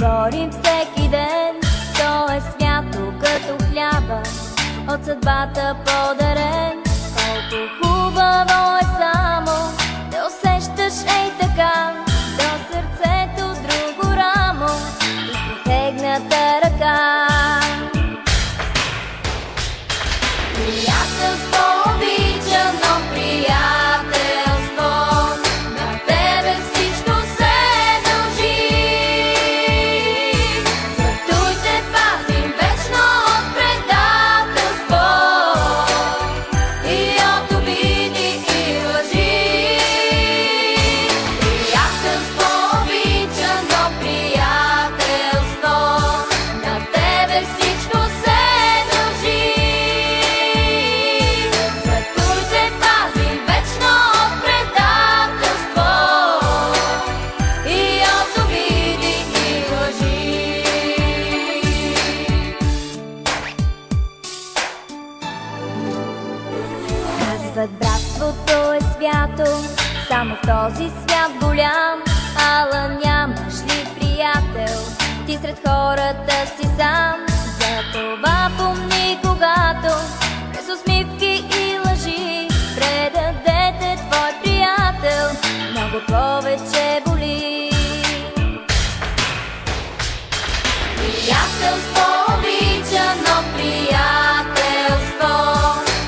борим всеки ден. То е свято като хляба, от съдбата подарен. Колко хубаво е само да усещаш ей така до сърцето друго рамо и протегната ръка. Приятелство обичано, приятелство, на тебе всичко се дължи. Зато те пазим вечно от предателство и от обиди и лъжи. Приятелство обичано, приятелство, на тебе всичко се дължи. Братството е свято, само в този свят голям. Ала нямаш ли приятел, ти сред хората си сам? Затова помни, когато през усмивки и лъжи предадете твой приятел, много повече боли. Приятелство обичано, приятелство,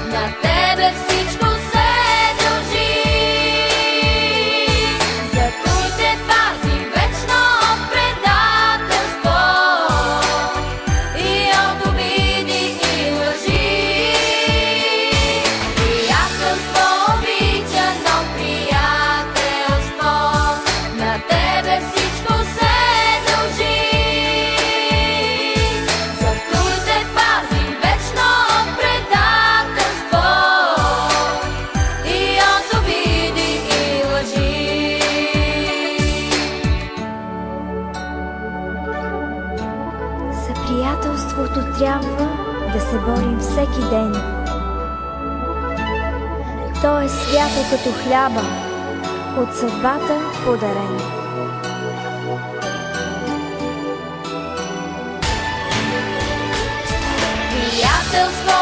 на тебе всичко се дължи. Зато те пазим вечно от предателство и от обиди и лъжи. Приятелство обичано, приятелство, на тебе всичко се дължи. Зато те пазим вечно от предателство и от обиди и лъжи. За приятелството трябва да се борим всеки ден. То е свято като хляба, от съдбата подарен. Приятелство